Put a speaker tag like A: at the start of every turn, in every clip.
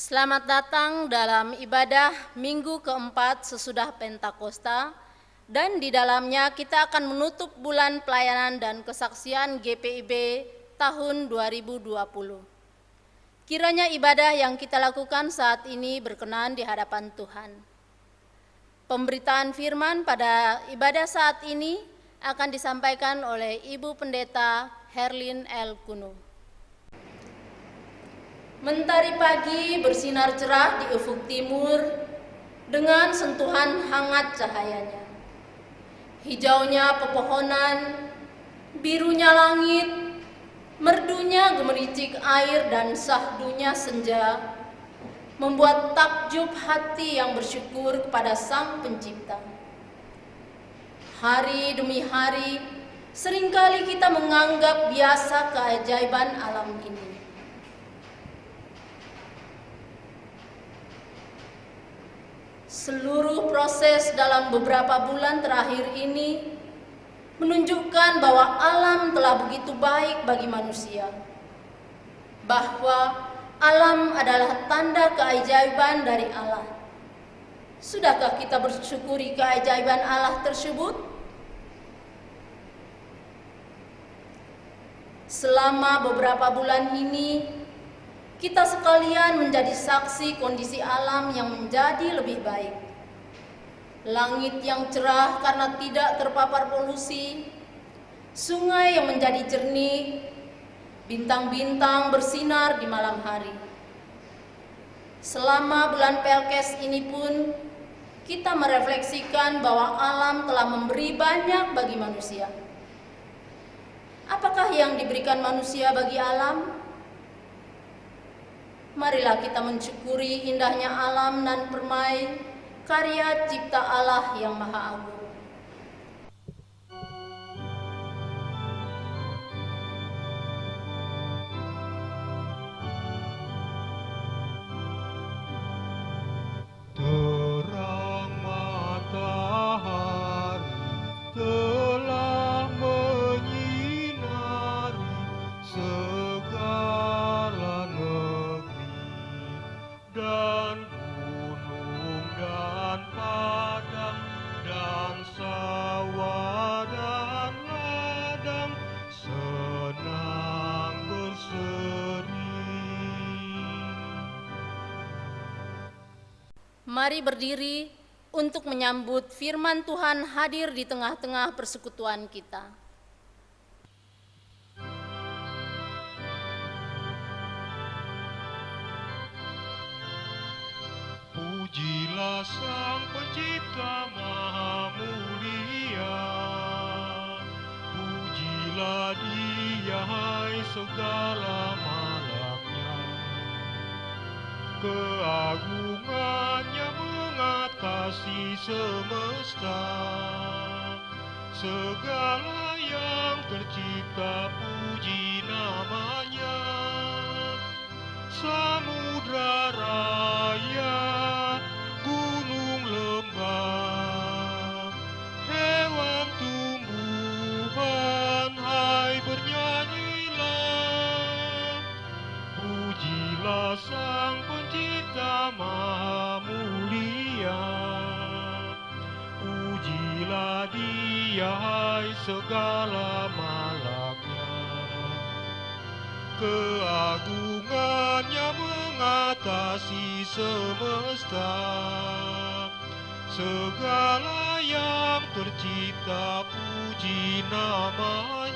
A: Selamat datang dalam ibadah minggu keempat sesudah Pentakosta, dan di dalamnya kita akan menutup bulan pelayanan dan kesaksian GPIB tahun 2020. Kiranya ibadah yang kita lakukan saat ini berkenan di hadapan Tuhan. Pemberitaan firman pada ibadah saat ini akan disampaikan oleh Ibu Pendeta Herlin L. Kuno. Mentari pagi bersinar cerah di ufuk timur dengan sentuhan hangat cahayanya. Hijaunya pepohonan, birunya langit, merdunya gemericik air dan sahdunya senja membuat takjub hati yang bersyukur kepada Sang Pencipta. Hari demi hari, seringkali kita menganggap biasa keajaiban alam ini. Seluruh proses dalam beberapa bulan terakhir ini menunjukkan bahwa alam telah begitu baik bagi manusia, bahwa alam adalah tanda keajaiban dari Allah. Sudahkah kita bersyukuri keajaiban Allah tersebut? Selama beberapa bulan ini, kita sekalian menjadi saksi kondisi alam yang menjadi lebih baik. Langit yang cerah karena tidak terpapar polusi, sungai yang menjadi jernih, bintang-bintang bersinar di malam hari. Selama bulan Pelkes ini pun, kita merefleksikan bahwa alam telah memberi banyak bagi manusia. Apakah yang diberikan manusia bagi alam? Marilah kita mensyukuri indahnya alam dan permai karya cipta Allah yang Maha Agung.
B: Terang matahari telah menyinari segala negeri, dan gunung dan padang dan sawah dan ladang senang berseri.
A: Mari berdiri untuk menyambut firman Tuhan hadir di tengah-tengah persekutuan kita.
B: Pujilah Sang Pencipta Maha Mulia, pujilah Dia hai segala malaknya. Keagungannya mengatasi semesta, segala yang tercipta puji namanya. Samudra raya, gunung lembah, hewan tumbuhan, hai bernyanyilah. Pujilah Sang Pencipta Maha Mulia, pujilah Dia hai segala malaknya. Keagungannya mengatasi semesta, segala yang tercipta puji namanya.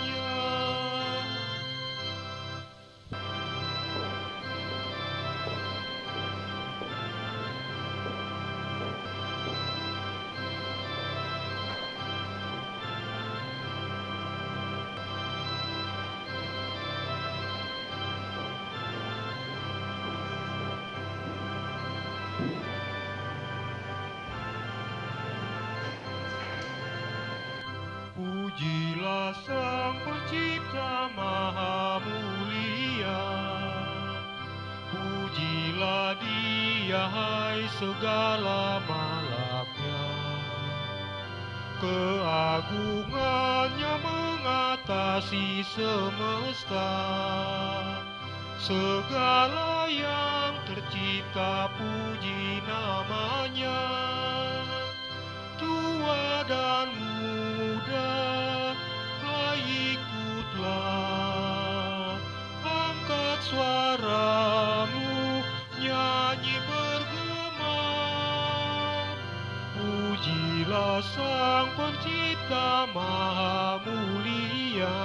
B: Pujilah Sang Pencipta Maha Mulia, pujilah Dia hai segala malaknya. Keagungannya mengatasi semesta, segala yang tercipta, puji namanya. Tua dan muda, hai ikutlah, angkat suaramu, nyanyi bergema. Pujilah Sang Pencipta Maha Mulia,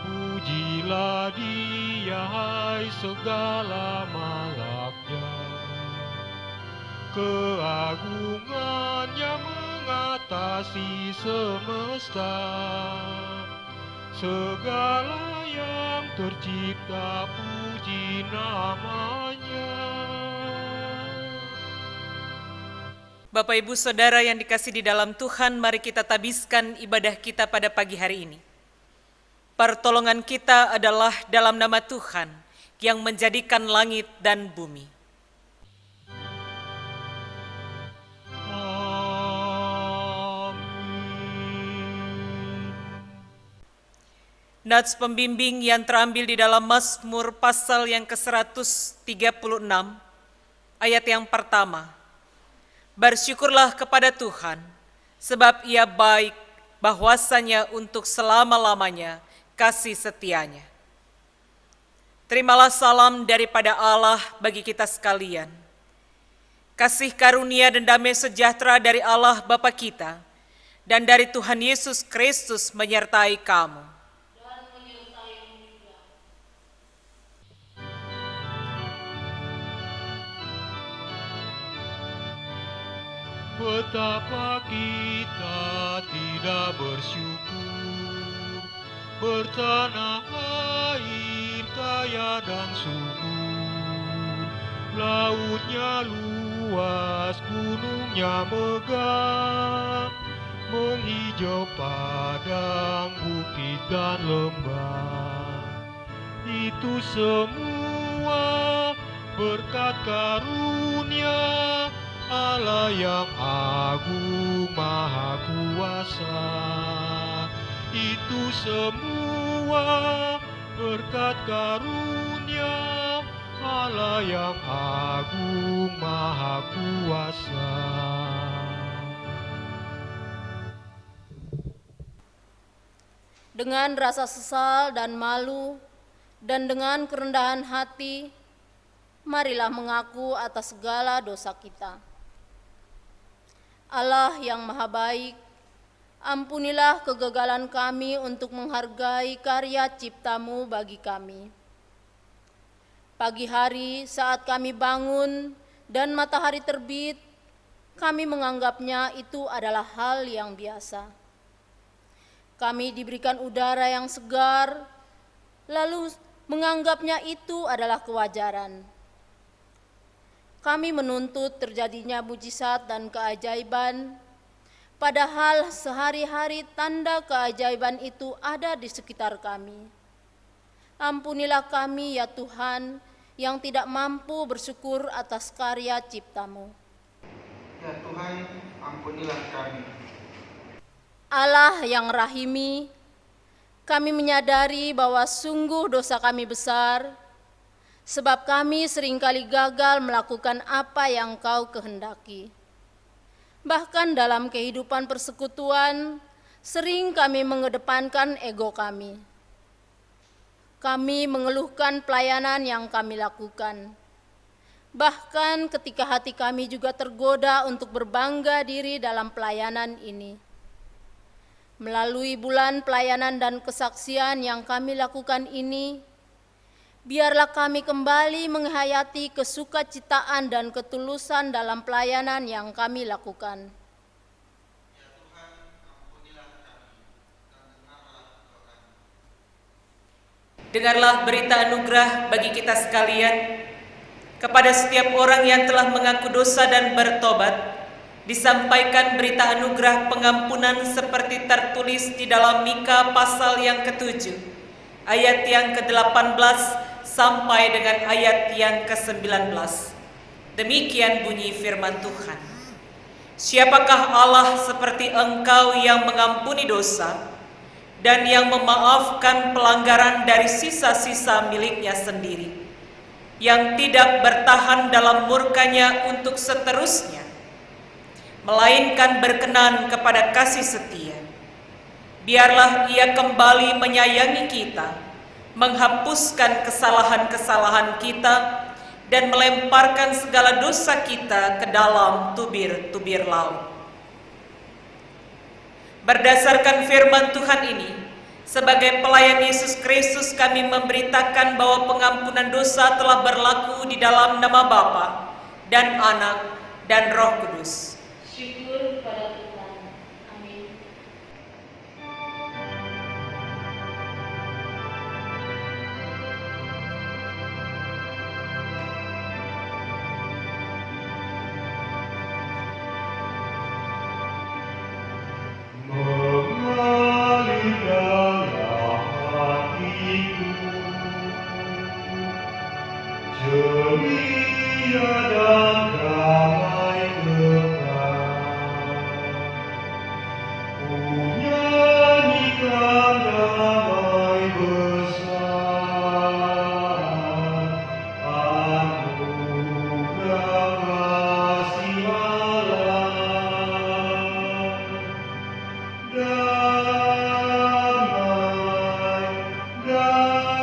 B: pujilah Dia, hai segala malaknya. Keagungannya mengatasi semesta, segala yang tercipta, puji namanya.
C: Bapak Ibu Saudara yang dikasihi di dalam Tuhan, mari kita tabiskan ibadah kita pada pagi hari ini. Pertolongan kita adalah dalam nama Tuhan yang menjadikan langit dan bumi. Nats pembimbing yang terambil di dalam Mazmur pasal yang ke-136, ayat yang pertama. Bersyukurlah kepada Tuhan, sebab Ia baik, bahwasanya untuk selama-lamanya kasih setianya. Terimalah salam daripada Allah bagi kita sekalian. Kasih karunia dan damai sejahtera dari Allah Bapa kita dan dari Tuhan Yesus Kristus menyertai kamu.
B: Betapa kita tidak bersyukur, bertanah air kaya dan subur, lautnya luas, gunungnya megah, menghijau padang, bukit dan lembah. Itu semua berkat karunia Allah yang agung maha kuasa. Itu semua berkat karunia Allah yang agung maha kuasa.
A: Dengan rasa sesal dan malu dan dengan kerendahan hati, marilah mengaku atas segala dosa kita. Allah yang maha baik, ampunilah kegagalan kami untuk menghargai karya ciptamu bagi kami. Pagi hari saat kami bangun dan matahari terbit, kami menganggapnya itu adalah hal yang biasa. Kami diberikan udara yang segar, lalu menganggapnya itu adalah kewajaran. Kami menuntut terjadinya mujizat dan keajaiban, padahal sehari-hari tanda keajaiban itu ada di sekitar kami. Ampunilah kami ya Tuhan, yang tidak mampu bersyukur atas karya ciptamu.
D: Ya Tuhan, ampunilah kami.
A: Allah yang rahimi, kami menyadari bahwa sungguh dosa kami besar, sebab kami seringkali gagal melakukan apa yang Kau kehendaki. Bahkan dalam kehidupan persekutuan, sering kami mengedepankan ego kami. Kami mengeluhkan pelayanan yang kami lakukan. Bahkan ketika hati kami juga tergoda untuk berbangga diri dalam pelayanan ini. Melalui bulan pelayanan dan kesaksian yang kami lakukan ini, biarlah kami kembali menghayati kesukacitaan dan ketulusan dalam pelayanan yang kami lakukan.
D: Ya Tuhan, ampunilah kami dan dengarlah doa kami.
C: Dengarlah berita anugerah bagi kita sekalian. Kepada setiap orang yang telah mengaku dosa dan bertobat, disampaikan berita anugerah pengampunan seperti tertulis di dalam Mika pasal yang ke-7, ayat yang ke-18 sampai dengan ayat yang ke-19. Demikian bunyi firman Tuhan. Siapakah Allah seperti Engkau yang mengampuni dosa dan yang memaafkan pelanggaran dari sisa-sisa miliknya sendiri? yang tidak bertahan dalam murkanya untuk seterusnya, melainkan berkenan kepada kasih setia. Biarlah Ia kembali menyayangi kita, menghapuskan kesalahan-kesalahan kita, dan melemparkan segala dosa kita ke dalam tubir-tubir laut. Berdasarkan firman Tuhan ini, sebagai pelayan Yesus Kristus kami memberitakan bahwa pengampunan dosa telah berlaku di dalam nama Bapa dan Anak dan Roh Kudus.
A: Syukur pada Tuhan. Amin.
B: Mengalirkanlah hatiku, ceria dan damai kekal. Ku nyanyikan damai besar, anugerah kasih Allah. Damai, damai,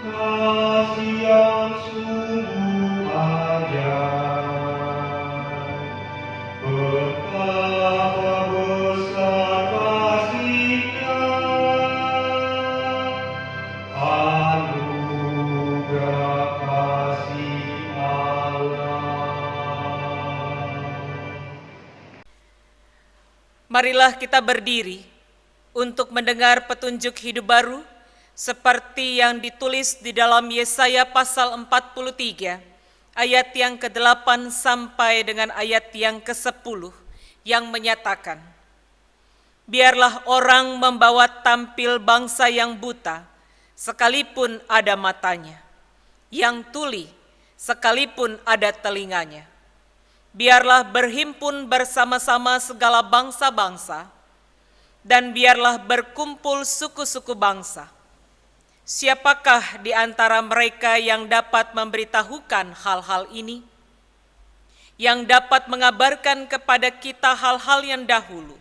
B: kasih yang sungguh ajaib. Betapa besar kasih-Nya, anugerah kasih Allah.
C: Marilah kita berdiri untuk mendengar petunjuk hidup baru seperti yang ditulis di dalam Yesaya pasal 43 ayat yang ke-8 sampai dengan ayat yang ke-10 yang menyatakan, biarlah orang membawa tampil bangsa yang buta sekalipun ada matanya, yang tuli sekalipun ada telinganya. Biarlah berhimpun bersama-sama segala bangsa-bangsa, dan biarlah berkumpul suku-suku bangsa. Siapakah di antara mereka yang dapat memberitahukan hal-hal ini? Yang dapat mengabarkan kepada kita hal-hal yang dahulu?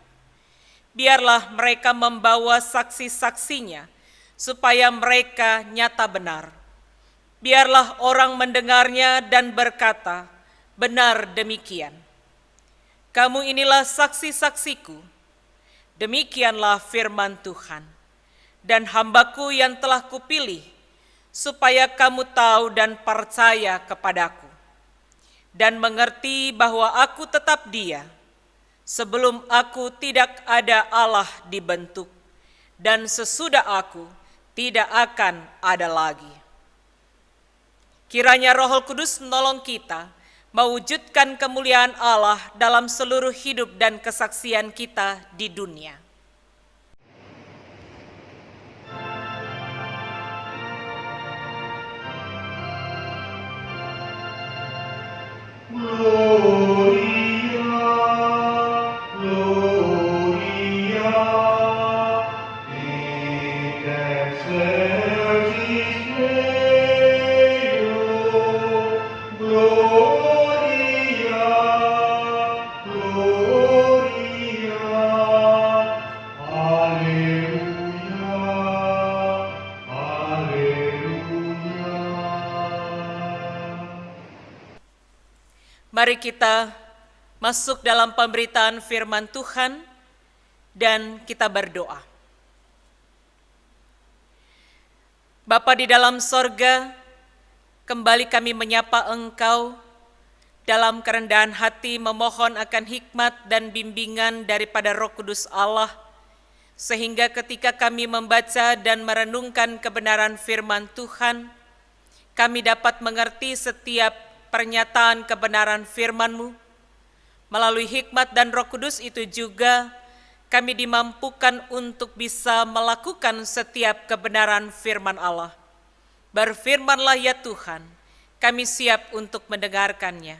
C: Biarlah mereka membawa saksi-saksinya, supaya mereka nyata benar. Biarlah orang mendengarnya dan berkata, benar demikian. Kamu inilah saksi-saksiku, demikianlah firman Tuhan. Dan hambaku yang telah kupilih, supaya kamu tahu dan percaya kepadaku, dan mengerti bahwa aku tetap Dia, sebelum aku tidak ada Allah dibentuk, dan sesudah aku tidak akan ada lagi. Kiranya Roh Kudus menolong kita mewujudkan kemuliaan Allah dalam seluruh hidup dan kesaksian kita di dunia.
B: Gloria, Gloria, in excelsis Deo. Gloria, Gloria, Alleluia, Alleluia.
C: Mari kita masuk dalam pemberitaan firman Tuhan dan kita berdoa. Bapa di dalam sorga, kembali kami menyapa Engkau dalam kerendahan hati memohon akan hikmat dan bimbingan daripada Roh Kudus Allah, sehingga ketika kami membaca dan merenungkan kebenaran firman Tuhan, kami dapat mengerti setiap pernyataan kebenaran firman-Mu. Melalui hikmat dan Roh Kudus itu juga kami dimampukan untuk bisa melakukan setiap kebenaran firman Allah. Berfirmanlah ya Tuhan, kami siap untuk mendengarkannya.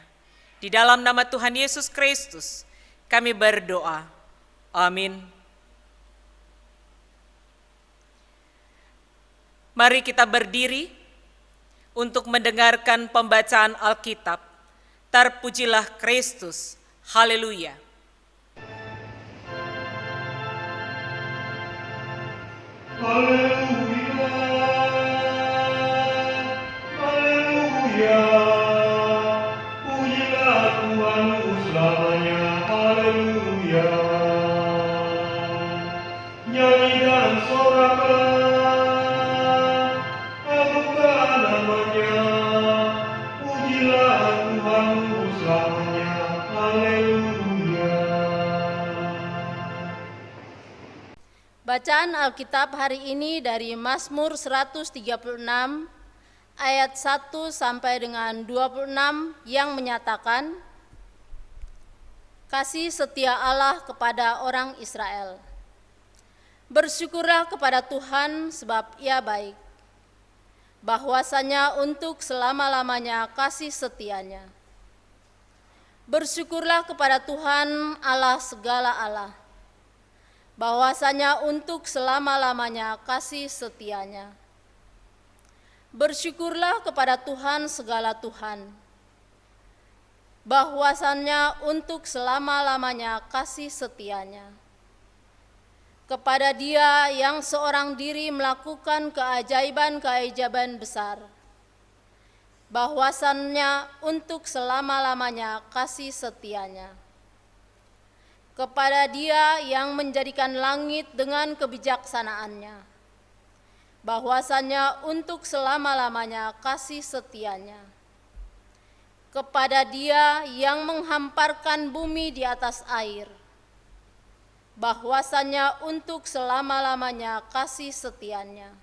C: Di dalam nama Tuhan Yesus Kristus, kami berdoa. Amin. Mari kita berdiri untuk mendengarkan pembacaan Alkitab. Terpujilah Kristus. Haleluya.
B: Haleluya, haleluya. Pujilah Tuhanku selamanya. Haleluya. Nyanyi dan soraklah, agungkan namanya. Pujilah Tuhanku selamanya. Haleluya.
A: Bacaan Alkitab hari ini dari Mazmur 136 ayat 1 sampai dengan 26 yang menyatakan, kasih setia Allah kepada orang Israel. Bersyukurlah kepada Tuhan sebab Ia baik, bahwasanya untuk selama-lamanya kasih setianya. Bersyukurlah kepada Tuhan Allah segala Allah, bahwasanya untuk selama-lamanya kasih setianya. Bersyukurlah kepada Tuhan segala Tuhan, bahwasanya untuk selama-lamanya kasih setianya. Kepada Dia yang seorang diri melakukan keajaiban-keajaiban besar, bahwasannya untuk selama-lamanya kasih setianya. Kepada Dia yang menjadikan langit dengan kebijaksanaannya, bahwasanya untuk selama-lamanya kasih setianya. Kepada Dia yang menghamparkan bumi di atas air, bahwasanya untuk selama-lamanya kasih setianya.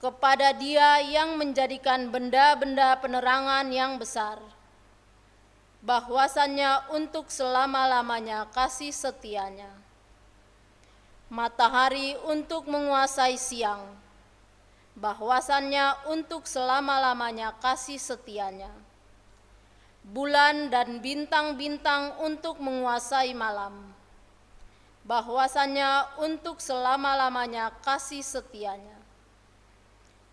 A: Kepada Dia yang menjadikan benda-benda penerangan yang besar, bahwasanya untuk selama-lamanya kasih setianya. Matahari untuk menguasai siang, bahwasanya untuk selama-lamanya kasih setianya. Bulan dan bintang-bintang untuk menguasai malam, bahwasanya untuk selama-lamanya kasih setianya.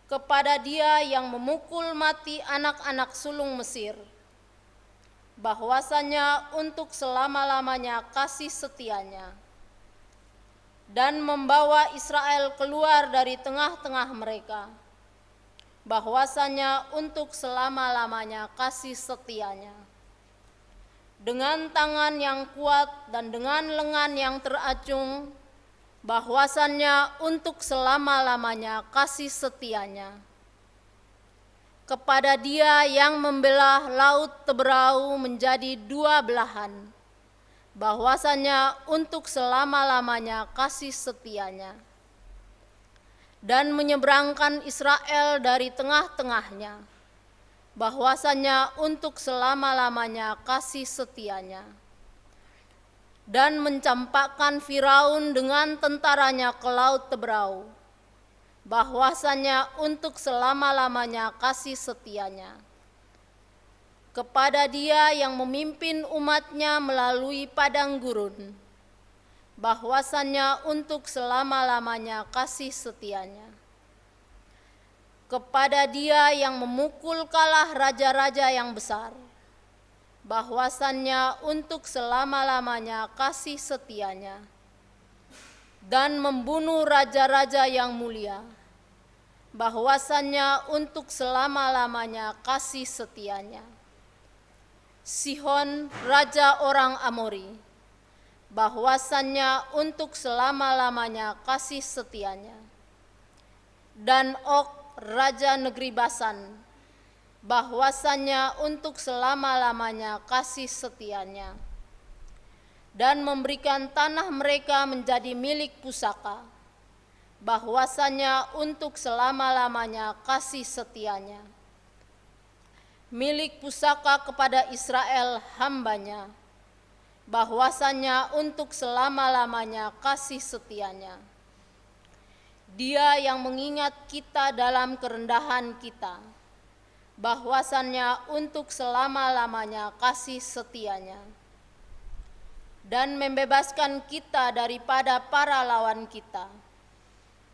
A: Kepada Dia yang memukul mati anak-anak sulung Mesir, bahwasanya untuk selama-lamanya kasih setianya, dan membawa Israel keluar dari tengah-tengah mereka, bahwasanya untuk selama-lamanya kasih setianya. Dengan tangan yang kuat dan dengan lengan yang teracung, bahwasanya untuk selama-lamanya kasih setianya. Kepada Dia yang membelah laut Teberau menjadi dua belahan, bahwasanya untuk selama-lamanya kasih setianya. Dan menyeberangkan Israel dari tengah-tengahnya, bahwasanya untuk selama-lamanya kasih setianya. Dan mencampakkan Firaun dengan tentaranya ke laut Teberau, bahwasanya untuk selama-lamanya kasih setianya. Kepada Dia yang memimpin umat-Nya melalui padang gurun, bahwasanya untuk selama-lamanya kasih setianya. Kepada Dia yang memukul kalah raja-raja yang besar, bahwasanya untuk selama-lamanya kasih setianya. Dan membunuh raja-raja yang mulia, bahwasanya untuk selama-lamanya kasih setianya. Sihon, raja orang Amori, bahwasanya untuk selama-lamanya kasih setianya. Dan Og, raja negeri Basan, bahwasanya untuk selama-lamanya kasih setianya. Dan memberikan tanah mereka menjadi milik pusaka, bahwasanya untuk selama-lamanya kasih setianya. Milik pusaka kepada Israel hamba-Nya, bahwasanya untuk selama-lamanya kasih setianya. Dia yang mengingat kita dalam kerendahan kita, bahwasanya untuk selama-lamanya kasih setianya. Dan membebaskan kita daripada para lawan kita,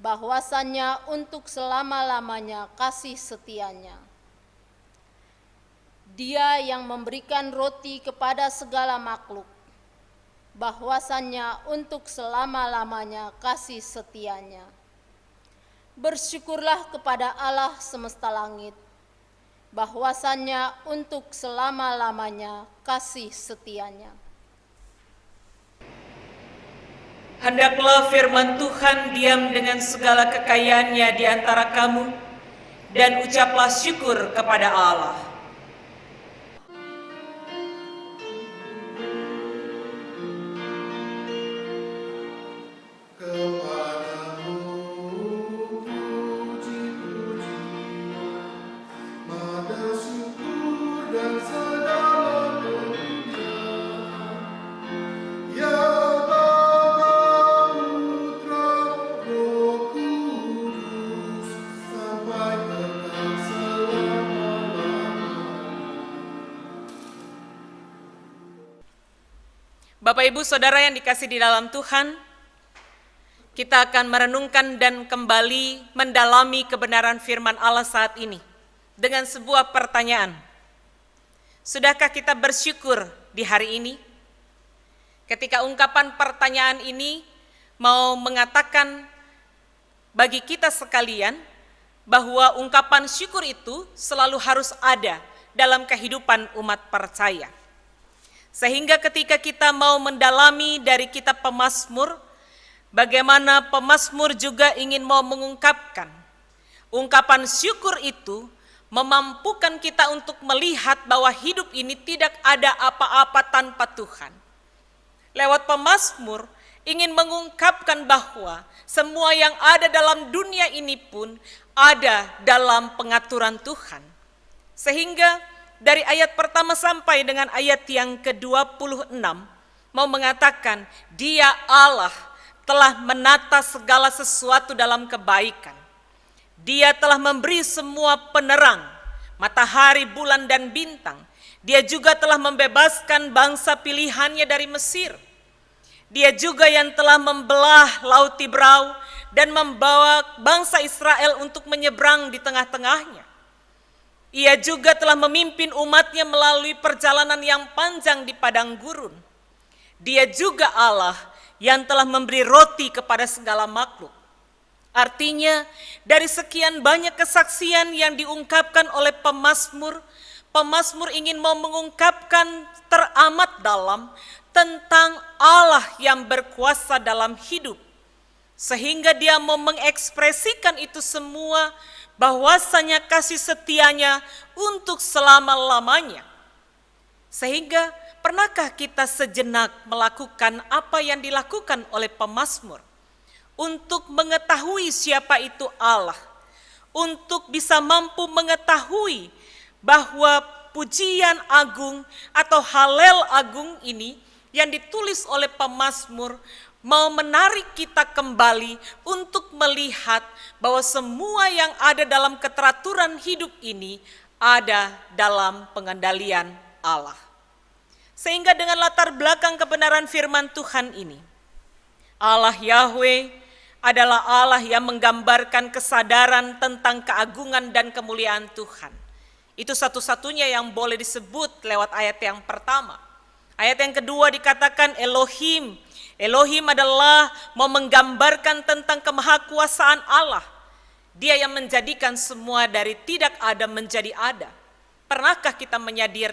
A: bahwasannya untuk selama-lamanya kasih setianya. Dia yang memberikan roti kepada segala makhluk, bahwasannya untuk selama-lamanya kasih setianya. Bersyukurlah kepada Allah semesta langit, bahwasannya untuk selama-lamanya kasih setianya.
C: Hendaklah firman Tuhan diam dengan segala kekayaannya di antara kamu, dan ucaplah syukur kepada Allah. Bapak Ibu Saudara yang dikasih di dalam Tuhan, kita akan merenungkan dan kembali mendalami kebenaran firman Allah saat ini dengan sebuah pertanyaan. Sudahkah kita bersyukur di hari ini? Ketika ungkapan pertanyaan ini mau mengatakan bagi kita sekalian bahwa ungkapan syukur itu selalu harus ada dalam kehidupan umat percaya. Sehingga ketika kita mau mendalami dari kitab Pemazmur, bagaimana pemazmur juga ingin mau mengungkapkan ungkapan syukur itu memampukan kita untuk melihat bahwa hidup ini tidak ada apa-apa tanpa Tuhan. Lewat pemazmur ingin mengungkapkan bahwa semua yang ada dalam dunia ini pun ada dalam pengaturan Tuhan. Sehingga dari ayat pertama sampai dengan ayat yang ke-26 mau mengatakan Dia Allah telah menata segala sesuatu dalam kebaikan. Dia telah memberi semua penerang, matahari, bulan, dan bintang. Dia juga telah membebaskan bangsa pilihannya dari Mesir. Dia juga yang telah membelah Laut Tibrau dan membawa bangsa Israel untuk menyeberang di tengah-tengahnya. Ia juga telah memimpin umatnya melalui perjalanan yang panjang di padang gurun. Dia juga Allah yang telah memberi roti kepada segala makhluk. Artinya, dari sekian banyak kesaksian yang diungkapkan oleh pemazmur, pemazmur ingin mau mengungkapkan teramat dalam tentang Allah yang berkuasa dalam hidup. Sehingga dia mau mengekspresikan itu semua bahwasanya kasih setianya untuk selama-lamanya. Sehingga pernahkah kita sejenak melakukan apa yang dilakukan oleh pemazmur untuk mengetahui siapa itu Allah, untuk bisa mampu mengetahui bahwa pujian agung atau halel agung ini yang ditulis oleh pemazmur mau menarik kita kembali untuk melihat bahwa semua yang ada dalam keteraturan hidup ini ada dalam pengendalian Allah. Sehingga dengan latar belakang kebenaran firman Tuhan ini, Allah Yahweh adalah Allah yang menggambarkan kesadaran tentang keagungan dan kemuliaan Tuhan. Itu satu-satunya yang boleh disebut lewat ayat yang pertama. Ayat yang kedua dikatakan Elohim. Elohim adalah mau menggambarkan tentang kemahakuasaan Allah. Dia yang menjadikan semua dari tidak ada menjadi ada. Pernahkah kita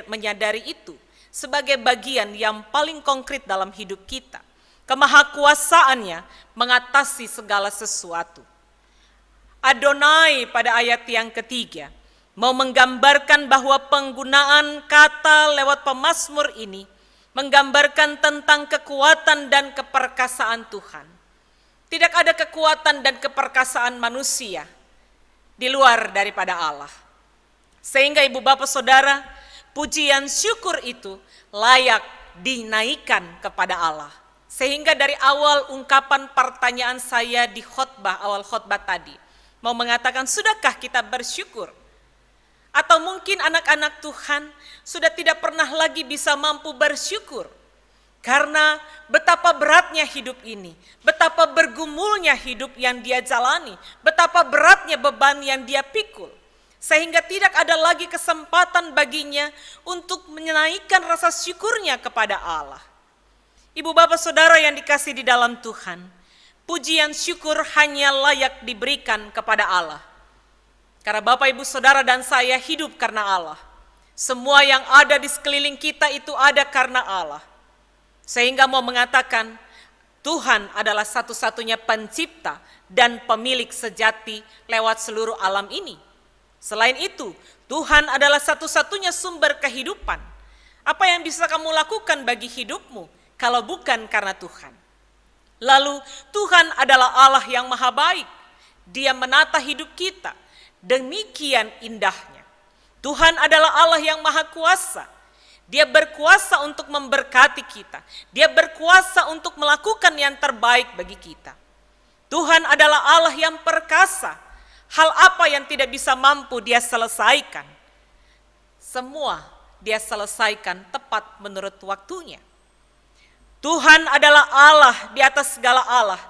C: menyadari itu sebagai bagian yang paling konkret dalam hidup kita? Kemahakuasaannya mengatasi segala sesuatu. Adonai pada ayat yang ketiga mau menggambarkan bahwa penggunaan kata lewat pemazmur ini menggambarkan tentang kekuatan dan keperkasaan Tuhan. Tidak ada kekuatan dan keperkasaan manusia di luar daripada Allah. Sehingga ibu bapak saudara, pujian syukur itu layak dinaikkan kepada Allah. Sehingga dari awal ungkapan pertanyaan saya di awal khotbah tadi, mau mengatakan sudahkah kita bersyukur? Atau mungkin anak-anak Tuhan sudah tidak pernah lagi bisa mampu bersyukur. Karena betapa beratnya hidup ini, betapa bergumulnya hidup yang dia jalani, betapa beratnya beban yang dia pikul, sehingga tidak ada lagi kesempatan baginya untuk menaikkan rasa syukurnya kepada Allah. Ibu bapak saudara yang dikasih di dalam Tuhan, pujian syukur hanya layak diberikan kepada Allah. Karena bapak ibu saudara dan saya hidup karena Allah. Semua yang ada di sekeliling kita itu ada karena Allah. Sehingga mau mengatakan Tuhan adalah satu-satunya pencipta dan pemilik sejati lewat seluruh alam ini. Selain itu, Tuhan adalah satu-satunya sumber kehidupan. Apa yang bisa kamu lakukan bagi hidupmu kalau bukan karena Tuhan? Lalu Tuhan adalah Allah yang maha baik. Dia menata hidup kita. Demikian indahnya. Tuhan adalah Allah yang maha kuasa. Dia berkuasa untuk memberkati kita. Dia berkuasa untuk melakukan yang terbaik bagi kita. Tuhan adalah Allah yang perkasa. Hal apa yang tidak bisa mampu dia selesaikan. Semua dia selesaikan tepat menurut waktunya. Tuhan adalah Allah di atas segala Allah.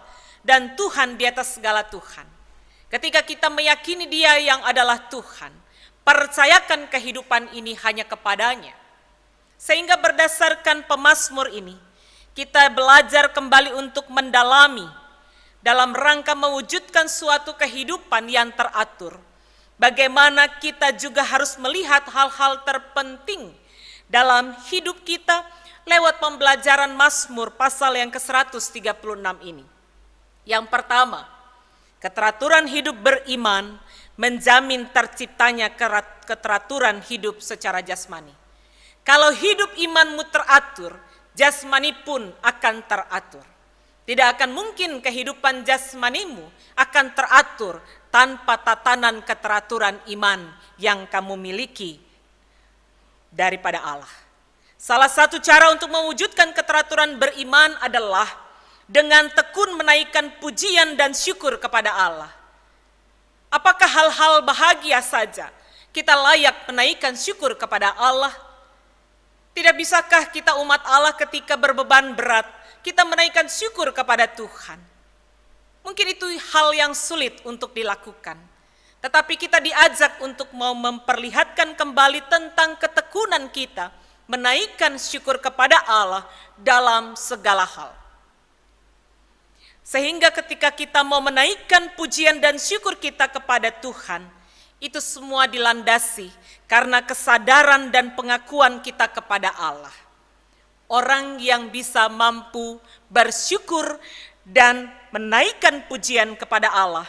C: Dan Tuhan di atas segala Tuhan. Ketika kita meyakini dia yang adalah Tuhan, percayakan kehidupan ini hanya kepadanya. Sehingga berdasarkan pemazmur ini, kita belajar kembali untuk mendalami dalam rangka mewujudkan suatu kehidupan yang teratur. Bagaimana kita juga harus melihat hal-hal terpenting dalam hidup kita lewat pembelajaran Mazmur pasal yang ke-136 ini. Yang pertama, keteraturan hidup beriman menjamin terciptanya keteraturan hidup secara jasmani. Kalau hidup imanmu teratur, jasmani pun akan teratur. Tidak akan mungkin kehidupan jasmanimu akan teratur tanpa tatanan keteraturan iman yang kamu miliki daripada Allah. Salah satu cara untuk mewujudkan keteraturan beriman adalah dengan tekun menaikkan pujian dan syukur kepada Allah. Apakah hal-hal bahagia saja kita layak menaikkan syukur kepada Allah? Tidak bisakah kita umat Allah ketika berbeban berat, kita menaikkan syukur kepada Tuhan? Mungkin itu hal yang sulit untuk dilakukan. Tetapi kita diajak untuk mau memperlihatkan kembali tentang ketekunan kita, menaikkan syukur kepada Allah dalam segala hal. Sehingga ketika kita mau menaikkan pujian dan syukur kita kepada Tuhan, itu semua dilandasi karena kesadaran dan pengakuan kita kepada Allah. Orang yang bisa mampu bersyukur dan menaikkan pujian kepada Allah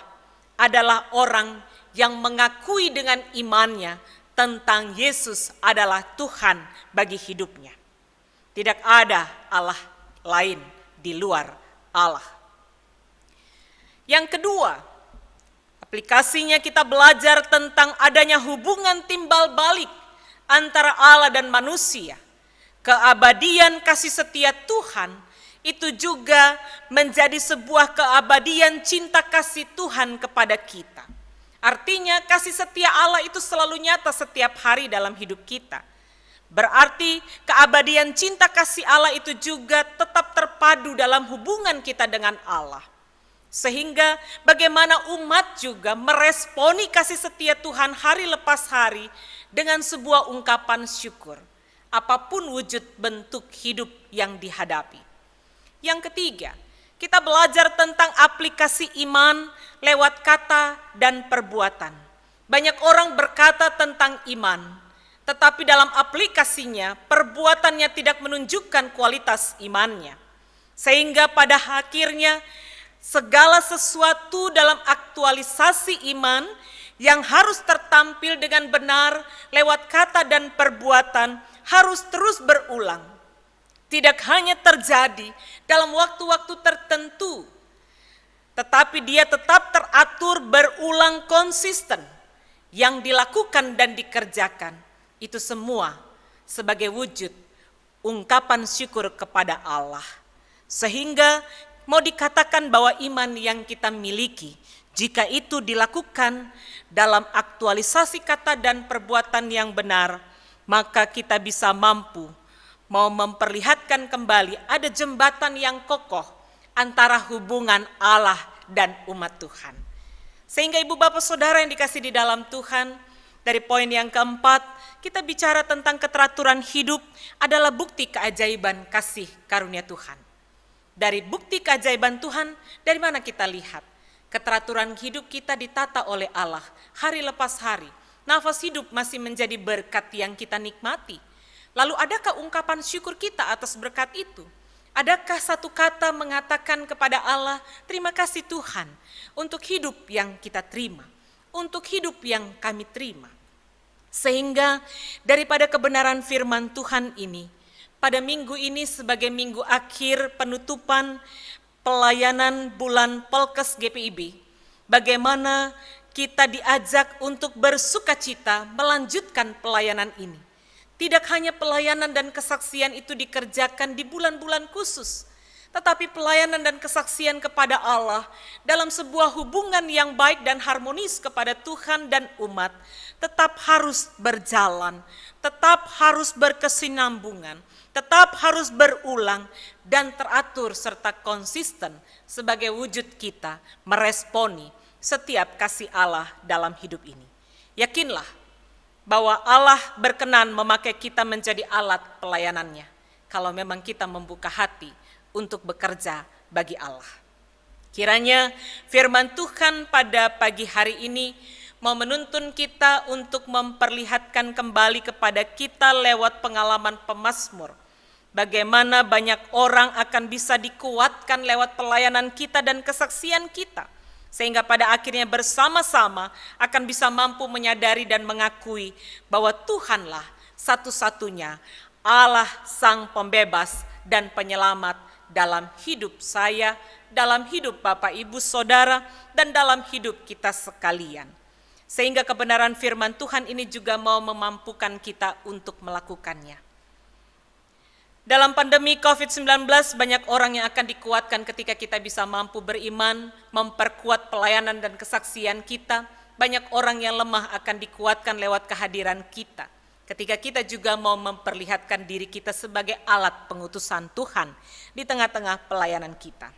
C: adalah orang yang mengakui dengan imannya tentang Yesus adalah Tuhan bagi hidupnya. Tidak ada Allah lain di luar Allah. Yang kedua, aplikasinya kita belajar tentang adanya hubungan timbal balik antara Allah dan manusia. Keabadian kasih setia Tuhan itu juga menjadi sebuah keabadian cinta kasih Tuhan kepada kita. Artinya kasih setia Allah itu selalu nyata setiap hari dalam hidup kita. Berarti keabadian cinta kasih Allah itu juga tetap terpadu dalam hubungan kita dengan Allah. Sehingga bagaimana umat juga meresponi kasih setia Tuhan hari lepas hari dengan sebuah ungkapan syukur. Apapun wujud bentuk hidup yang dihadapi. Yang ketiga, kita belajar tentang aplikasi iman lewat kata dan perbuatan. Banyak orang berkata tentang iman, tetapi dalam aplikasinya perbuatannya tidak menunjukkan kualitas imannya. Sehingga pada akhirnya segala sesuatu dalam aktualisasi iman yang harus tertampil dengan benar lewat kata dan perbuatan harus terus berulang. Tidak hanya terjadi dalam waktu-waktu tertentu, tetapi dia tetap teratur berulang konsisten yang dilakukan dan dikerjakan. Itu semua sebagai wujud ungkapan syukur kepada Allah. Sehingga mau dikatakan bahwa iman yang kita miliki, jika itu dilakukan dalam aktualisasi kata dan perbuatan yang benar, maka kita bisa mampu mau memperlihatkan kembali ada jembatan yang kokoh antara hubungan Allah dan umat Tuhan. Sehingga ibu bapak saudara yang dikasih di dalam Tuhan, dari poin yang keempat, kita bicara tentang keteraturan hidup adalah bukti keajaiban kasih karunia Tuhan. Dari bukti keajaiban Tuhan, dari mana kita lihat? Keteraturan hidup kita ditata oleh Allah hari lepas hari. Nafas hidup masih menjadi berkat yang kita nikmati. Lalu adakah ungkapan syukur kita atas berkat itu? Adakah satu kata mengatakan kepada Allah, terima kasih Tuhan untuk hidup yang kita terima, untuk hidup yang kami terima. Sehingga daripada kebenaran firman Tuhan ini, pada minggu ini sebagai minggu akhir penutupan pelayanan bulan Polkes GPIB, bagaimana kita diajak untuk bersukacita melanjutkan pelayanan ini. Tidak hanya pelayanan dan kesaksian itu dikerjakan di bulan-bulan khusus, tetapi pelayanan dan kesaksian kepada Allah dalam sebuah hubungan yang baik dan harmonis kepada Tuhan dan umat tetap harus berjalan, tetap harus berkesinambungan, tetap harus berulang dan teratur serta konsisten sebagai wujud kita meresponi setiap kasih Allah dalam hidup ini. Yakinlah bahwa Allah berkenan memakai kita menjadi alat pelayanannya, kalau memang kita membuka hati untuk bekerja bagi Allah. Kiranya firman Tuhan pada pagi hari ini mau menuntun kita untuk memperlihatkan kembali kepada kita lewat pengalaman pemazmur, bagaimana banyak orang akan bisa dikuatkan lewat pelayanan kita dan kesaksian kita, sehingga pada akhirnya bersama-sama akan bisa mampu menyadari dan mengakui bahwa Tuhanlah satu-satunya Allah Sang Pembebas dan Penyelamat dalam hidup saya, dalam hidup Bapak Ibu Saudara, dan dalam hidup kita sekalian. Sehingga kebenaran firman Tuhan ini juga mau memampukan kita untuk melakukannya. Dalam pandemi COVID-19 banyak orang yang akan dikuatkan ketika kita bisa mampu beriman, memperkuat pelayanan dan kesaksian kita. Banyak orang yang lemah akan dikuatkan lewat kehadiran kita. Ketika kita juga mau memperlihatkan diri kita sebagai alat pengutusan Tuhan di tengah-tengah pelayanan kita.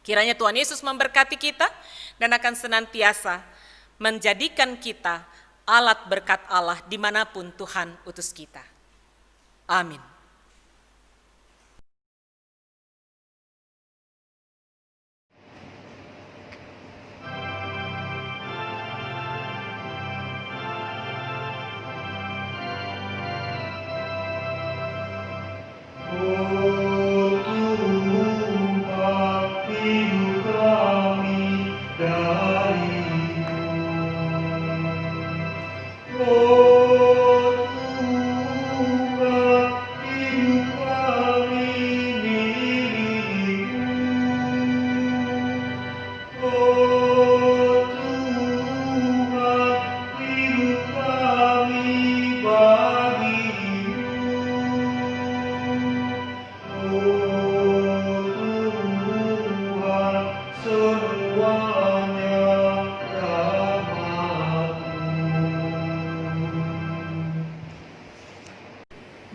C: Kiranya Tuhan Yesus memberkati kita dan akan senantiasa menjadikan kita alat berkat Allah dimanapun Tuhan utus kita. Amin.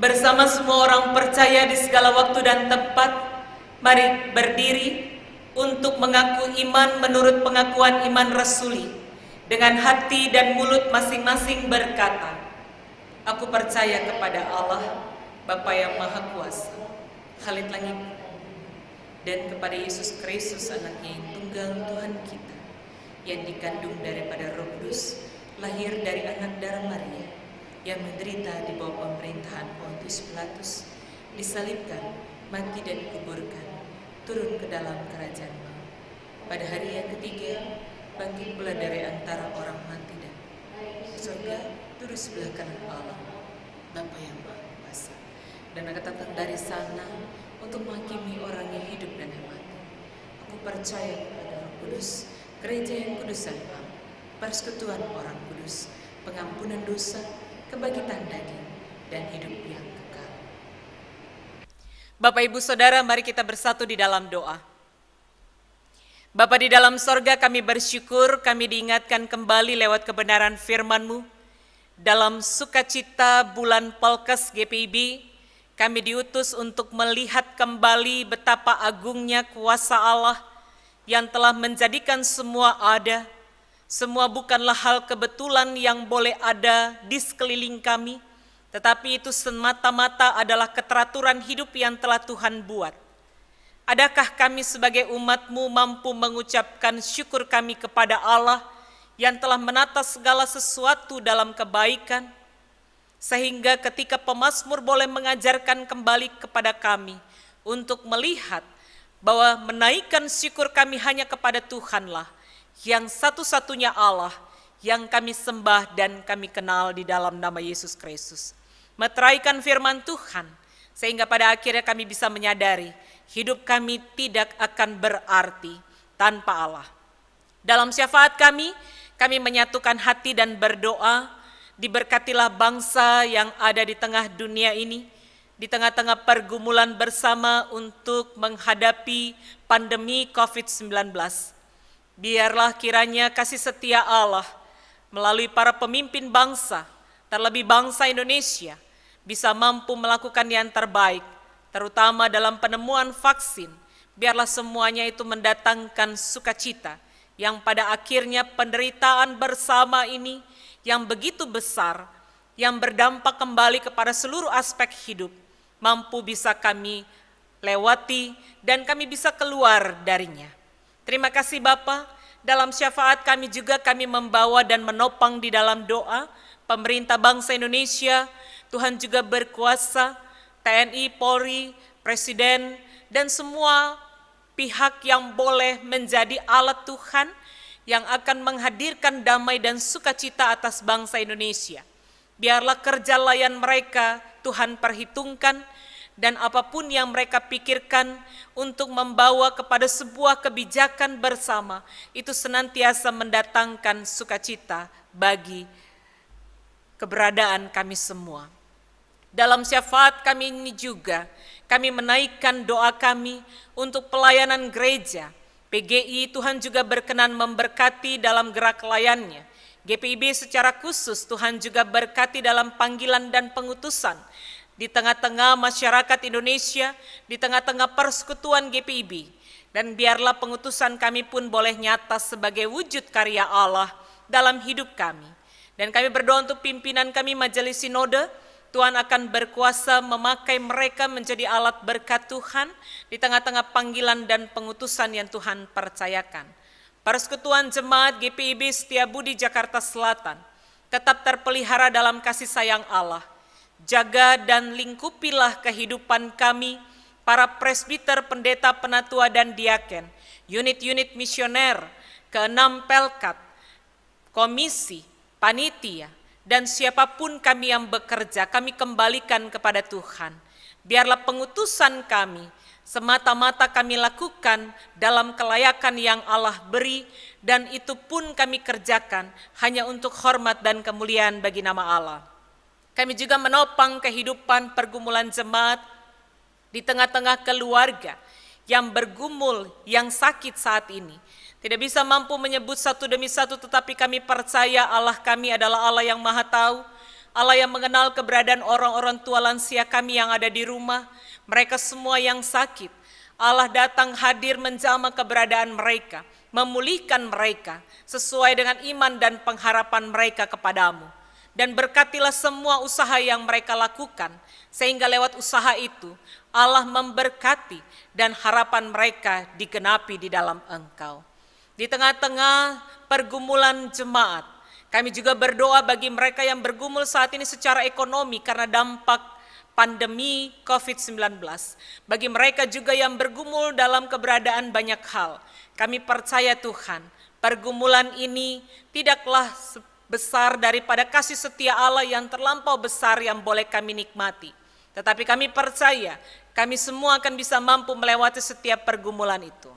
C: Bersama semua orang percaya di segala waktu dan tempat, mari berdiri untuk mengaku iman menurut pengakuan iman rasuli. Dengan hati dan mulut masing-masing berkata, aku percaya kepada Allah, Bapa yang Maha Kuasa, Khalid langit, dan kepada Yesus Kristus anaknya yang tunggal Tuhan kita, yang dikandung daripada Roh Kudus, lahir dari anak darah Maria, yang menderita di bawah pemerintahan Pontius Pilatus, disalibkan, mati dan dikuburkan, turun ke dalam kerajaan maut. Pada hari yang ketiga, bangkit pula dari antara orang mati dan surga, duduk sebelah kanan Allah, Bapa yang Maha Kuasa, dan akan datang dari sana untuk menghakimi orang yang hidup dan yang mati. Aku percaya kepada Roh Kudus, gereja yang kudus dan am, persekutuan orang kudus, pengampunan dosa, kebangkitan daging, dan hidup yang kekal. Bapak Ibu Saudara, mari kita bersatu di dalam doa. Bapa di dalam sorga, kami bersyukur kami diingatkan kembali lewat kebenaran firman-Mu. Dalam sukacita bulan Polkes GPIB, kami diutus untuk melihat kembali betapa agungnya kuasa Allah yang telah menjadikan semua ada. Semua bukanlah hal kebetulan yang boleh ada di sekeliling kami, tetapi itu semata-mata adalah keteraturan hidup yang telah Tuhan buat. Adakah kami sebagai umat-Mu mampu mengucapkan syukur kami kepada Allah yang telah menata segala sesuatu dalam kebaikan, sehingga ketika pemazmur boleh mengajarkan kembali kepada kami untuk melihat bahwa menaikkan syukur kami hanya kepada Tuhanlah, yang satu-satunya Allah yang kami sembah dan kami kenal di dalam nama Yesus Kristus. Meteraikan firman Tuhan, sehingga pada akhirnya kami bisa menyadari hidup kami tidak akan berarti tanpa Allah. Dalam syafaat kami menyatukan hati dan berdoa, diberkatilah bangsa yang ada di tengah dunia ini, di tengah-tengah pergumulan bersama untuk menghadapi pandemi COVID-19. Biarlah kiranya kasih setia Allah melalui para pemimpin bangsa, terlebih bangsa Indonesia, bisa mampu melakukan yang terbaik, terutama dalam penemuan vaksin. Biarlah semuanya itu mendatangkan sukacita, yang pada akhirnya penderitaan bersama ini yang begitu besar, yang berdampak kembali kepada seluruh aspek hidup, mampu bisa kami lewati dan kami bisa keluar darinya. Terima kasih Bapa. Dalam syafaat kami juga kami membawa dan menopang di dalam doa pemerintah bangsa Indonesia. Tuhan juga berkuasa, TNI, Polri, Presiden, dan semua pihak yang boleh menjadi alat Tuhan yang akan menghadirkan damai dan sukacita atas bangsa Indonesia. Biarlah kerja layan mereka Tuhan perhitungkan, dan apapun yang mereka pikirkan untuk membawa kepada sebuah kebijakan bersama, itu senantiasa mendatangkan sukacita bagi keberadaan kami semua. Dalam syafaat kami ini juga, kami menaikkan doa kami untuk pelayanan gereja. PGI Tuhan juga berkenan memberkati dalam gerak layannya. GPIB secara khusus Tuhan juga berkati dalam panggilan dan pengutusan di tengah-tengah masyarakat Indonesia, di tengah-tengah persekutuan GPIB. Dan biarlah pengutusan kami pun boleh nyata sebagai wujud karya Allah dalam hidup kami. Dan kami berdoa untuk pimpinan kami Majelis Sinode, Tuhan akan berkuasa memakai mereka menjadi alat berkat Tuhan di tengah-tengah panggilan dan pengutusan yang Tuhan percayakan. Persekutuan Jemaat GPIB Setiabudi Jakarta Selatan tetap terpelihara dalam kasih sayang Allah. Jaga dan lingkupilah kehidupan kami, para presbiter, pendeta, penatua, dan diaken, unit-unit misioner, ke-6 Pelkat, komisi, panitia, dan siapapun kami yang bekerja, kami kembalikan kepada Tuhan. Biarlah pengutusan kami semata-mata kami lakukan dalam kelayakan yang Allah beri, dan itu pun kami kerjakan hanya untuk hormat dan kemuliaan bagi nama Allah. Kami juga menopang kehidupan pergumulan jemaat di tengah-tengah keluarga yang bergumul, yang sakit saat ini. Tidak bisa mampu menyebut satu demi satu, tetapi kami percaya Allah kami adalah Allah yang Maha Tahu, Allah yang mengenal keberadaan orang-orang tua lansia kami yang ada di rumah, mereka semua yang sakit. Allah datang hadir menjamah keberadaan mereka, memulihkan mereka sesuai dengan iman dan pengharapan mereka kepadamu. Dan berkatilah semua usaha yang mereka lakukan, sehingga lewat usaha itu Allah memberkati dan harapan mereka digenapi di dalam Engkau. Di tengah-tengah pergumulan jemaat, kami juga berdoa bagi mereka yang bergumul saat ini secara ekonomi karena dampak pandemi COVID-19. Bagi mereka juga yang bergumul dalam keberadaan banyak hal, kami percaya Tuhan, pergumulan ini tidaklah besar daripada kasih setia Allah yang terlampau besar yang boleh kami nikmati. Tetapi kami percaya, kami semua akan bisa mampu melewati setiap pergumulan itu.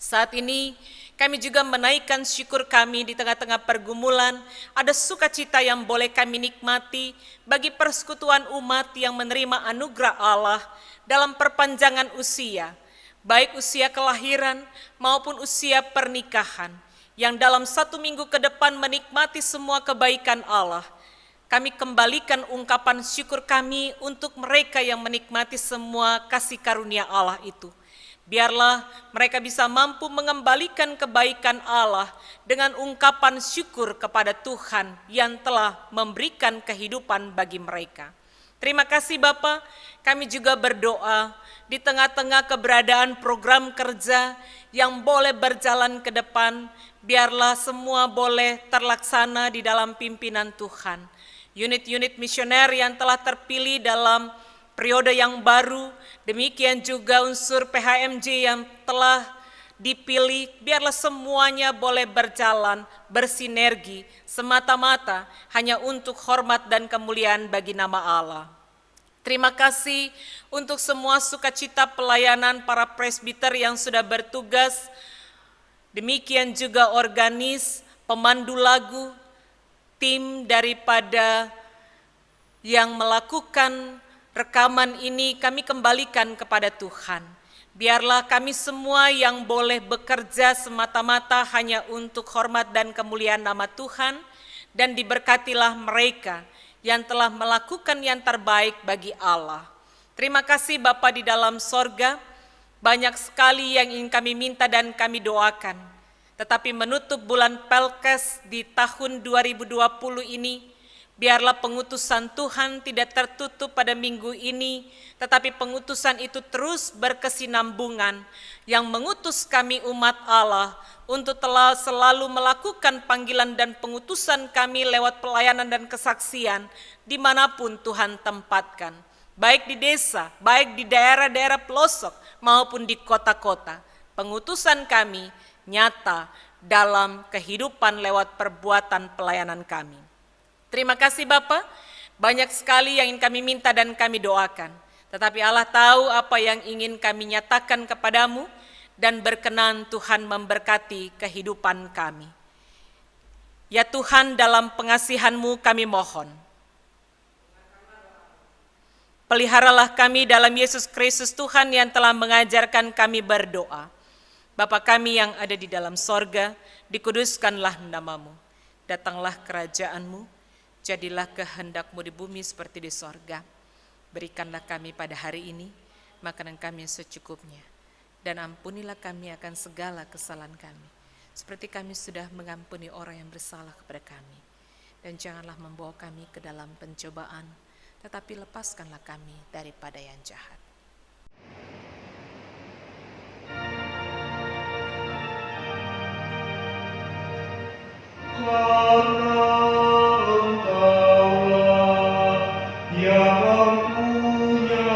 C: Saat ini, kami juga menaikkan syukur kami di tengah-tengah pergumulan, ada sukacita yang boleh kami nikmati bagi persekutuan umat yang menerima anugerah Allah dalam perpanjangan usia, baik usia kelahiran maupun usia pernikahan, yang dalam 1 minggu ke depan menikmati semua kebaikan Allah. kami kembalikan ungkapan syukur kami untuk mereka yang menikmati semua kasih karunia Allah itu. Biarlah mereka bisa mampu mengembalikan kebaikan Allah dengan ungkapan syukur kepada Tuhan yang telah memberikan kehidupan bagi mereka. Terima kasih Bapa, kami juga berdoa di tengah-tengah keberadaan program kerja yang boleh berjalan ke depan, biarlah semua boleh terlaksana di dalam pimpinan Tuhan. Unit-unit misioner yang telah terpilih dalam periode yang baru, demikian juga unsur PHMJ yang telah dipilih, biarlah semuanya boleh berjalan, bersinergi, semata-mata hanya untuk hormat dan kemuliaan bagi nama Allah. Terima kasih untuk semua sukacita pelayanan para presbiter yang sudah bertugas, demikian juga organis, pemandu lagu, tim daripada yang melakukan rekaman ini kami kembalikan kepada Tuhan. Biarlah kami semua yang boleh bekerja semata-mata hanya untuk hormat dan kemuliaan nama Tuhan, dan diberkatilah mereka yang telah melakukan yang terbaik bagi Allah. Terima kasih Bapa di dalam sorga, banyak sekali yang ingin kami minta dan kami doakan. Tetapi menutup bulan Pelkes di tahun 2020 ini, biarlah pengutusan Tuhan tidak tertutup pada minggu ini, tetapi pengutusan itu terus berkesinambungan yang mengutus kami umat Allah untuk telah selalu melakukan panggilan dan pengutusan kami lewat pelayanan dan kesaksian dimanapun Tuhan tempatkan, baik di desa, baik di daerah-daerah pelosok maupun di kota-kota. Pengutusan kami nyata dalam kehidupan lewat perbuatan pelayanan kami. Terima kasih Bapa, banyak sekali yang ingin kami minta dan kami doakan. Tetapi Allah tahu apa yang ingin kami nyatakan kepadamu, dan berkenan Tuhan memberkati kehidupan kami. Ya Tuhan, dalam pengasihan-Mu kami mohon, peliharalah kami dalam Yesus Kristus Tuhan yang telah mengajarkan kami berdoa. Bapa kami yang ada di dalam sorga, dikuduskanlah nama-Mu. Datanglah kerajaan-Mu, jadilah kehendak-Mu di bumi seperti di sorga. Berikanlah kami pada hari ini makanan kami yang secukupnya. Dan ampunilah kami akan segala kesalahan kami, seperti kami sudah mengampuni orang yang bersalah kepada kami. Dan janganlah membawa kami ke dalam pencobaan, tetapi lepaskanlah kami daripada yang jahat.
B: Karena Engkaulah yang punya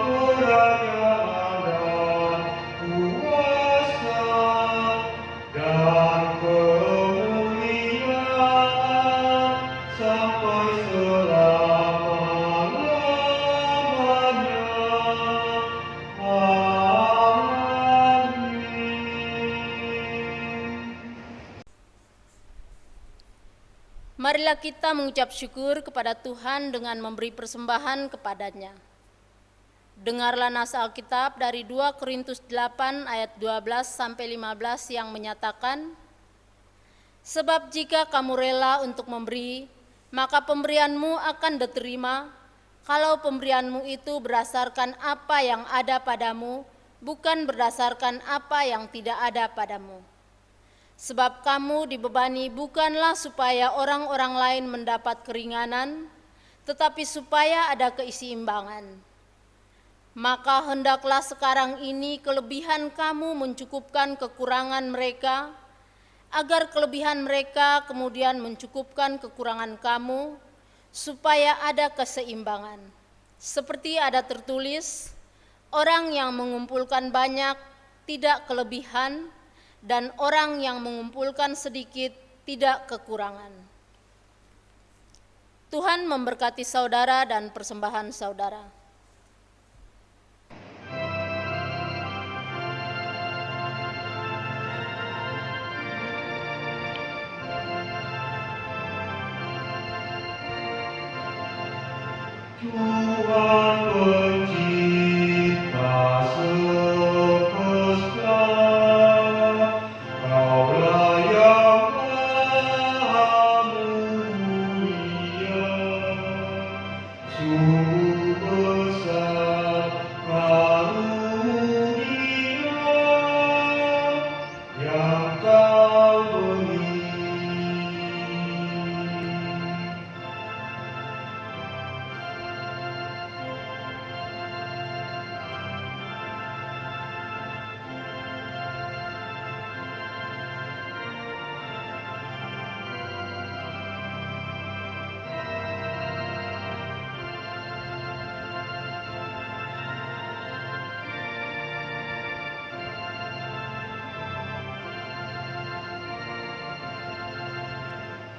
B: kerajaan dan kuasa dan kemuliaan sampai selama-lamanya. Amin.
A: Marilah kita mengucap syukur kepada Tuhan dengan memberi persembahan kepadanya. Dengarlah nas Alkitab dari 2 Korintus 8 ayat 12 sampai 15 yang menyatakan, sebab jika kamu rela untuk memberi, maka pemberianmu akan diterima, kalau pemberianmu itu berdasarkan apa yang ada padamu, bukan berdasarkan apa yang tidak ada padamu. Sebab kamu dibebani bukanlah supaya orang-orang lain mendapat keringanan, tetapi supaya ada keseimbangan. Maka hendaklah sekarang ini kelebihan kamu mencukupkan kekurangan mereka, agar kelebihan mereka kemudian mencukupkan kekurangan kamu, supaya ada keseimbangan. Seperti ada tertulis, orang yang mengumpulkan banyak tidak kelebihan, dan orang yang mengumpulkan sedikit tidak kekurangan. Tuhan memberkati saudara dan persembahan saudara.
B: Tuhan pencipta semesta, Kaulah yang maha mulia.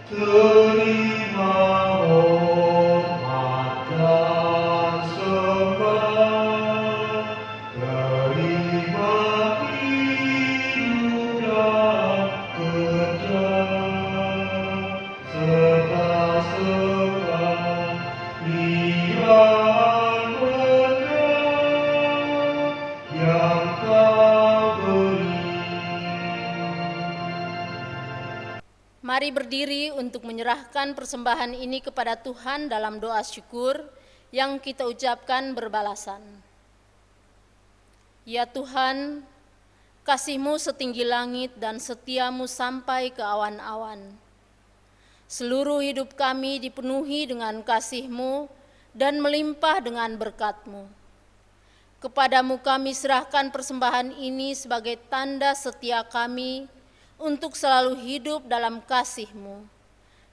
B: terima hormat dan sembah, terima hidup dan kerja, serta sekalian berkah yang Kau beri.
A: Mari berdiri untuk menyerahkan persembahan ini kepada Tuhan dalam doa syukur yang kita ucapkan berbalasan. Ya Tuhan, kasih-Mu setinggi langit dan setia-Mu sampai ke awan-awan. Seluruh hidup kami dipenuhi dengan kasih-Mu dan melimpah dengan berkat-Mu. Kepadamu kami serahkan persembahan ini sebagai tanda setia kami untuk selalu hidup dalam kasih-Mu.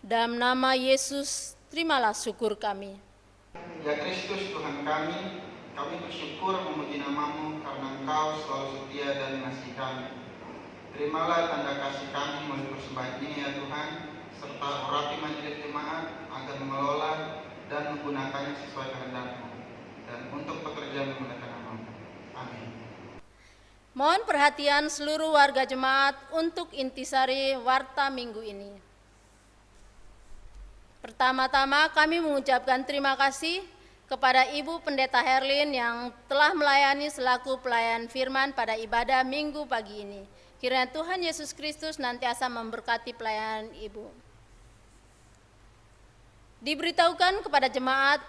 A: Dalam nama Yesus, terimalah syukur kami.
D: Ya Kristus Tuhan kami bersyukur memuji nama-Mu karena Engkau selalu setia dan mengasihi kami. Terimalah tanda kasih kami melalui persembahan ini ya Tuhan, serta urapi majelis jemaat agar mengelola dan menggunakannya sesuai kehendak-Mu dan untuk pekerjaan menggunakan nama-Mu. Amin.
A: Mohon perhatian seluruh warga jemaat untuk intisari warta minggu ini. Pertama-tama kami mengucapkan terima kasih kepada Ibu Pendeta Herlin yang telah melayani selaku pelayan firman pada ibadah minggu pagi ini. Kiranya Tuhan Yesus Kristus nantiasa memberkati pelayanan Ibu. Diberitahukan kepada jemaat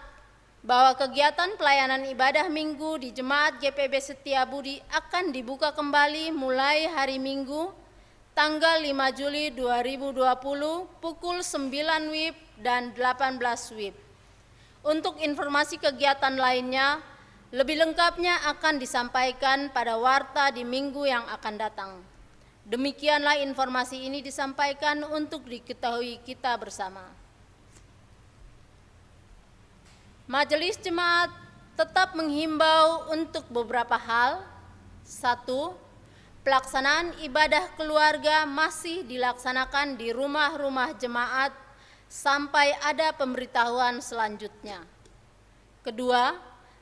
A: bahwa kegiatan pelayanan ibadah minggu di Jemaat GPIB Setiabudi akan dibuka kembali mulai hari Minggu, tanggal 5 Juli 2020 pukul 9 WIB dan 18 WIB. Untuk informasi kegiatan lainnya, lebih lengkapnya akan disampaikan pada warta di minggu yang akan datang. Demikianlah informasi ini disampaikan untuk diketahui kita bersama. Majelis Jemaat tetap menghimbau untuk beberapa hal. 1. Pelaksanaan ibadah keluarga masih dilaksanakan di rumah-rumah jemaat sampai ada pemberitahuan selanjutnya. 2.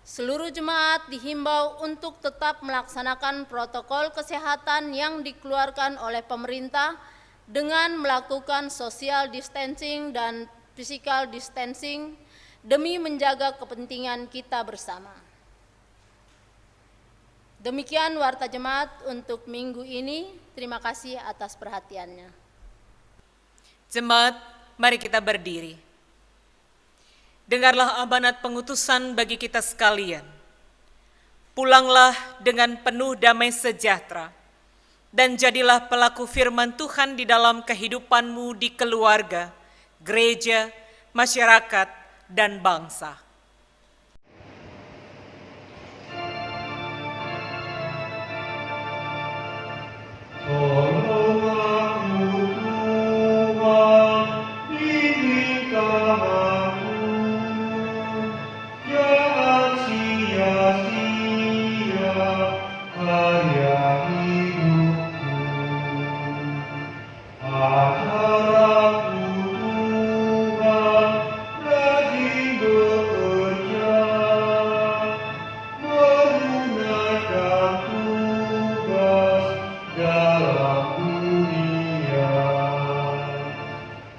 A: Seluruh jemaat dihimbau untuk tetap melaksanakan protokol kesehatan yang dikeluarkan oleh pemerintah dengan melakukan social distancing dan physical distancing demi menjaga kepentingan kita bersama. Demikian warta jemaat untuk minggu ini. Terima kasih atas perhatiannya.
C: Jemaat, mari kita berdiri. Dengarlah amanat pengutusan bagi kita sekalian. Pulanglah dengan penuh damai sejahtera, dan jadilah pelaku firman Tuhan di dalam kehidupanmu di keluarga, gereja, masyarakat, dan bangsa.
B: Tolong aku Tuhan, izinkan aku, jangan sia-sia karya hidupku. Ajar aku Tuhan, rajin bekerja, menunaikan tugas dalam dunia.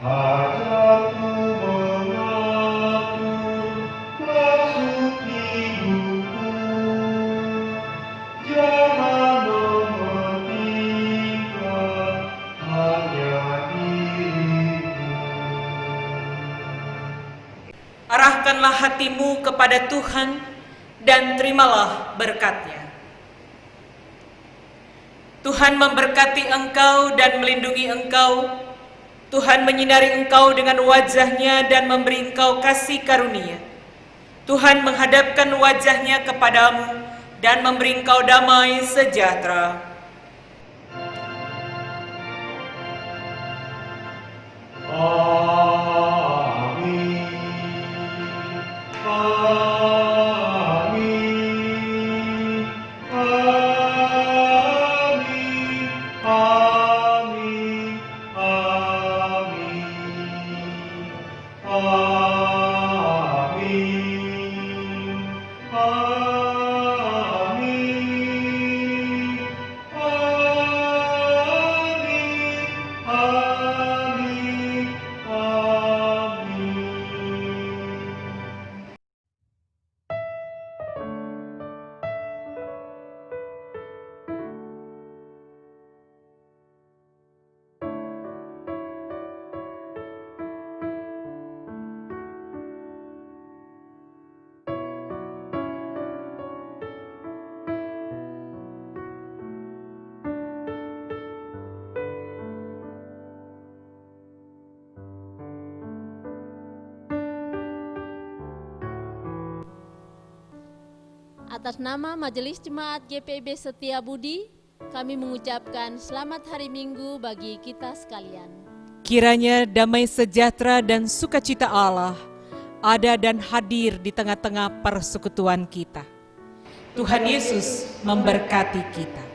B: Ajarku mengatur maksud hidupku, jangan mementingkan hanya diriku.
C: Arahkanlah hatimu kepada Tuhan dan terimalah berkat-Nya. Tuhan memberkati engkau dan melindungi engkau. Tuhan menyinari engkau dengan wajah-Nya dan memberi engkau kasih karunia. Tuhan menghadapkan wajah-Nya kepadamu dan memberi engkau damai sejahtera.
B: Amin. Amin. Amin. Amin. Amin.
A: Atas nama Majelis Jemaat GPIB Setiabudi, kami mengucapkan selamat hari Minggu bagi kita sekalian.
C: Kiranya damai sejahtera dan sukacita Allah ada dan hadir di tengah-tengah persekutuan kita. Tuhan Yesus memberkati kita.